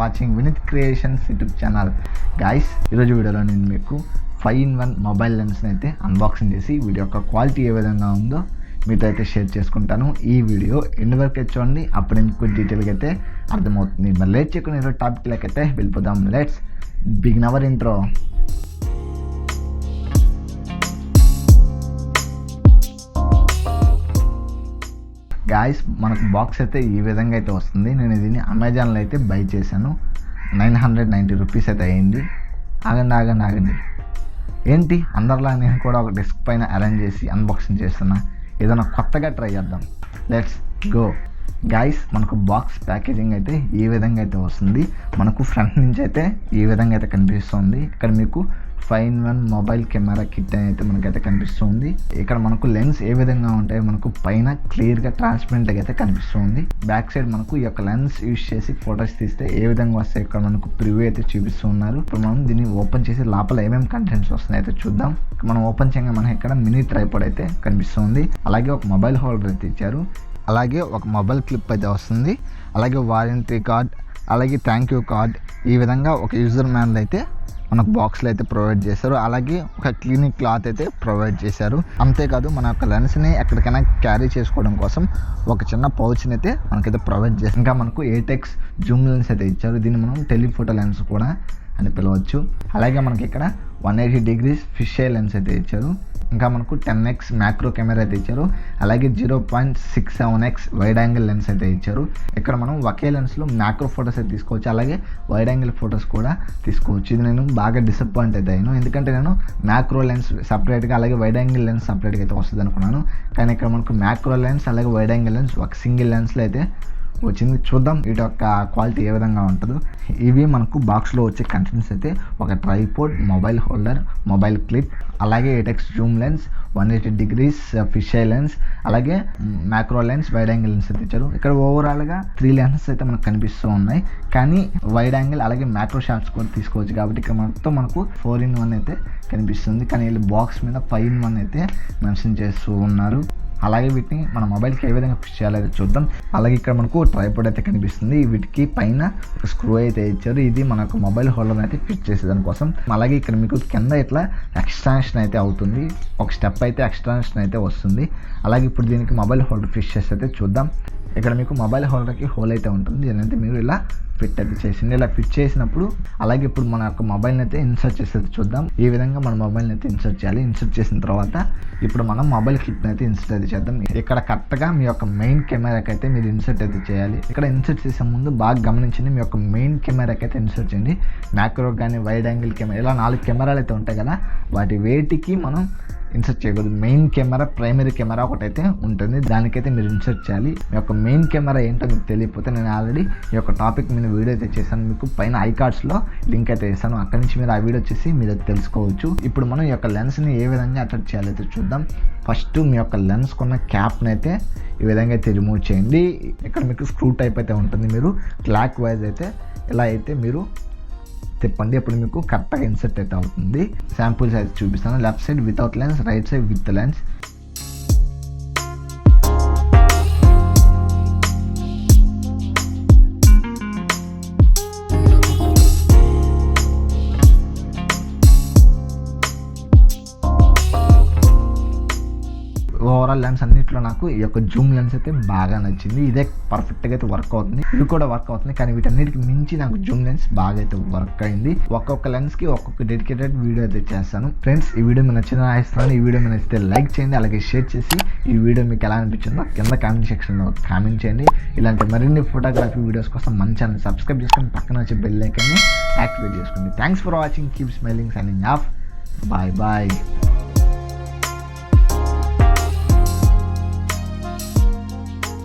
Watching Vineeth creations YouTube channel. Guys, ఈరోజు వీడియోలో నేను మీకు 5-in-1 మొబైల్ లెన్స్ని అయితే అన్బాక్సింగ్ చేసి వీడియో యొక్క క్వాలిటీ ఏ విధంగా ఉందో మీతో అయితే షేర్ చేసుకుంటాను. ఈ వీడియో ఎండ్ వరకు చూడండి, అప్పుడు మీకు డీటెయిల్గా అయితే అర్థమవుతుంది. మరి లేట్ చేయకుండా ఈరోజు టాపిక్లోకి అయితే వెళ్ళిపోదాం. Let's begin our intro. Guys, మనకు బాక్స్ అయితే ఈ విధంగా అయితే వస్తుంది. నేను దీన్ని అమెజాన్లో అయితే బై చేశాను. 990 రూపీస్ అయితే అయ్యింది. ఆగండి, ఏంటి అందరిలా నేను కూడా ఒక డెస్క్ పైన అరేంజ్ చేసి అన్బాక్సింగ్ చేస్తున్నా. ఏదైనా కొత్తగా ట్రై చేద్దాం. Let's go. గాయస్, మనకు బాక్స్ ప్యాకేజింగ్ అయితే ఈ విధంగా అయితే వస్తుంది. మనకు ఫ్రంట్ నుంచి అయితే ఈ విధంగా అయితే కనిపిస్తుంది. ఇక్కడ మీకు 5-in-1 మొబైల్ కెమెరా కిట్ అని అయితే మనకైతే కనిపిస్తుంది. ఇక్కడ మనకు లెన్స్ ఏ విధంగా ఉంటాయో మనకు పైన క్లియర్గా ట్రాన్స్పరెంట్గా అయితే కనిపిస్తుంది. బ్యాక్ సైడ్ మనకు ఈ యొక్క లెన్స్ యూజ్ చేసి ఫొటోస్ తీస్తే ఏ విధంగా వస్తాయి ఇక్కడ మనకు ప్రివ్యూ అయితే చూపిస్తున్నారు. ఇప్పుడు మనం దీన్ని ఓపెన్ చేసి లోపల ఏమేమి కంటెంట్స్ వస్తున్నాయి అయితే చూద్దాం. మనం ఓపెన్ చేయగా మనకి ఇక్కడ మినీ ట్రైపాడ్ అయితే కనిపిస్తుంది. అలాగే ఒక మొబైల్ హోల్డర్ అయితే ఇచ్చారు. అలాగే ఒక మొబైల్ క్లిప్ అయితే వస్తుంది. అలాగే వారంటీ కార్డ్, అలాగే థ్యాంక్ యూ కార్డ్, ఈ విధంగా ఒక యూజర్ మాన్యువల్ అయితే మనకు బాక్స్లో అయితే ప్రొవైడ్ చేశారు. అలాగే ఒక క్లీనిక్ క్లాత్ అయితే ప్రొవైడ్ చేశారు. అంతేకాదు మన యొక్క లెన్స్ని ఎక్కడికైనా క్యారీ చేసుకోవడం కోసం ఒక చిన్న పౌచ్ని అయితే మనకైతే ప్రొవైడ్ చేశారు. ఇంకా మనకు 8xZoom లెన్స్ అయితే ఇచ్చారు. దీన్ని మనం టెలిఫోటో లెన్స్ కూడా అని పిలవచ్చు. అలాగే మనకి ఇక్కడ 180 degrees ఫిష్ ఐ లెన్స్ అయితే ఇచ్చారు. ఇంకా మనకు 10x మ్యాక్రో కెమెరా అయితే ఇచ్చారు. అలాగే 0.67x వైడ్ యాంగిల్ లెన్స్ అయితే ఇచ్చారు. ఇక్కడ మనం ఒకే లెన్స్లో మ్యాక్రో ఫొటోస్ అయితే తీసుకోవచ్చు, అలాగే వైడ్ యాంగిల్ ఫొటోస్ కూడా తీసుకోవచ్చు. ఇది నేను బాగా డిసప్పాయింట్ అయితే అయ్యాను, ఎందుకంటే నేను మ్యాక్రో లెన్స్ సపరేట్గా అలాగే వైడ్ యాంగిల్ లెన్స్ సపరేట్గా అయితే వస్తుంది అనుకున్నాను. కానీ ఇక్కడ మనకు మ్యాక్రో లెన్స్ అలాగే వైడ్ యాంగిల్ లెన్స్ ఒక సింగిల్ లెన్స్లో అయితే వచ్చింది. చూద్దాం వీటి యొక్క క్వాలిటీ ఏ విధంగా ఉంటుందో. ఇవి మనకు బాక్స్లో వచ్చే కంటెంట్స్ అయితే ఒక tripod, mobile holder, mobile clip, అలాగే 8xZoom lens, 180 degrees fish eye lens, అలాగే macro lens, wide angle lens అయితే ఇచ్చారు. ఇక్కడ ఓవరాల్గా 3 లెన్సెస్ అయితే మనకు కనిపిస్తూ ఉన్నాయి. కానీ వైడ్ యాంగిల్ అలాగే మ్యాక్రో షాట్స్ కూడా తీసుకోవచ్చు. కాబట్టి ఇక్కడ మొత్తం మనకు 4-in-1 అయితే కనిపిస్తుంది. కానీ వీళ్ళు బాక్స్ మీద 5-in-1 అయితే మెన్షన్ చేస్తూ ఉన్నారు. అలాగే వీటిని మన మొబైల్కి ఏ విధంగా ఫిక్స్ చేయాలో చూద్దాం. అలాగే ఇక్కడ మనకు ట్రైపాడ్ అయితే కనిపిస్తుంది. వీటికి పైన ఒక స్క్రూ అయితే ఇచ్చారు. ఇది మనకు మొబైల్ హోల్డర్ అయితే ఫిట్ చేసేదానికోసం. అలాగే ఇక్కడ మీకు కింద ఇట్లా ఎక్స్టెన్షన్ అయితే అవుతుంది. ఒక స్టెప్ అయితే ఎక్స్టెన్షన్ అయితే వస్తుంది. అలాగే ఇప్పుడు దీనికి మొబైల్ హోల్డర్ ఫిక్స్ చేసి అయితే చూద్దాం. ఇక్కడ మీకు మొబైల్ హోల్డర్కి హోల్ అయితే ఉంటుంది. దీనైతే మీరు ఇలా ఫిట్ అయితే చేసింది. ఇలా ఫిట్ చేసినప్పుడు అలాగే ఇప్పుడు మన యొక్క మొబైల్ని అయితే ఇన్సర్ట్ చేసేది చూద్దాం. ఈ విధంగా మన మొబైల్ని అయితే ఇన్సర్ట్ చేయాలి. ఇన్సర్ట్ చేసిన తర్వాత ఇప్పుడు మనం మొబైల్ క్లిప్ని అయితే ఇన్సర్ట్ అయితే చేద్దాం. ఇక్కడ కరెక్ట్గా మీ యొక్క మెయిన్ కెమెరాకి అయితే మీరు ఇన్సర్ట్ అయితే చేయాలి. ఇక్కడ ఇన్సర్ట్ చేసే ముందు బాగా గమనించండి, మీ యొక్క మెయిన్ కెమెరాకి అయితే ఇన్సర్ట్ చేయండి. మ్యాక్రో కానీ వైడ్ యాంగిల్ కెమెరా ఇలా 4 కెమెరాలు అయితే ఉంటాయి కదా, వాటి వేటికి మనం ఇన్సర్ట్ చేయకూడదు. మెయిన్ కెమెరా, ప్రైమరీ కెమెరా ఒకటైతే ఉంటుంది, దానికైతే మీరు ఇన్సర్ట్ చేయాలి. మీ యొక్క మెయిన్ కెమెరా ఏంటో మీకు తెలియకపోతే నేను ఆల్రెడీ ఈ యొక్క టాపిక్ మీద వీడియో అయితే చేశాను. మీకు పైన ఐకార్డ్స్లో లింక్ అయితే వేస్తాను, అక్కడి నుంచి మీరు ఆ వీడియో వచ్చేసి మీరు అయితే తెలుసుకోవచ్చు. ఇప్పుడు మనం ఈ యొక్క లెన్స్ని ఏ విధంగా అటాచ్ చేయాలో అయితే చూద్దాం. ఫస్ట్ మీ యొక్క లెన్స్ కొన్న క్యాప్ని అయితే ఈ విధంగా అయితే రిమూవ్ చేయండి. ఇక్కడ మీకు స్క్రూ టైప్ అయితే ఉంటుంది. మీరు క్లాక్ వైజ్ అయితే ఇలా అయితే మీరు తిప్పండి. అప్పుడు మీకు కరెక్ట్గా ఇన్సర్ట్ అయితే అవుతుంది. శాంపుల్ సైజ్ చూపిస్తాను. Left side without lens, right side with lens. Overall lens అన్నింటిలో నాకు ఈ యొక్క జూమ్ లెన్స్ అయితే బాగా నచ్చింది. ఇదే పర్ఫెక్ట్గా అయితే వర్క్ అవుతుంది. ఇది కూడా వర్క్ అవుతుంది, కానీ వీటన్నిటికి మించి నాకు జూమ్ లెన్స్ బాగా అయితే వర్క్ అయింది. ఒక్కొక్క లెన్స్కి ఒక్కొక్క డెడికేటెడ్ వీడియో అయితే చేస్తాను. ఫ్రెండ్స్, ఈ వీడియో మీకు నచ్చిన ఆశిస్తున్నాను. ఈ వీడియో మీకు నచ్చితే లైక్ చేయండి, అలాగే షేర్ చేసి ఈ వీడియో మీకు ఎలా అనిపించిందో కింద కామెంట్ సెక్షన్లో కామెంట్ చేయండి. ఇలాంటి మరిన్ని ఫోటోగ్రఫీ వీడియోస్ కోసం మన ఛానల్ సబ్స్క్రైబ్ చేసుకొని పక్కన వచ్చే బెల్ ఐకాన్ని యాక్టివేట్ చేసుకోండి. Thanks for watching. Keep smiling, signing off. Bye bye.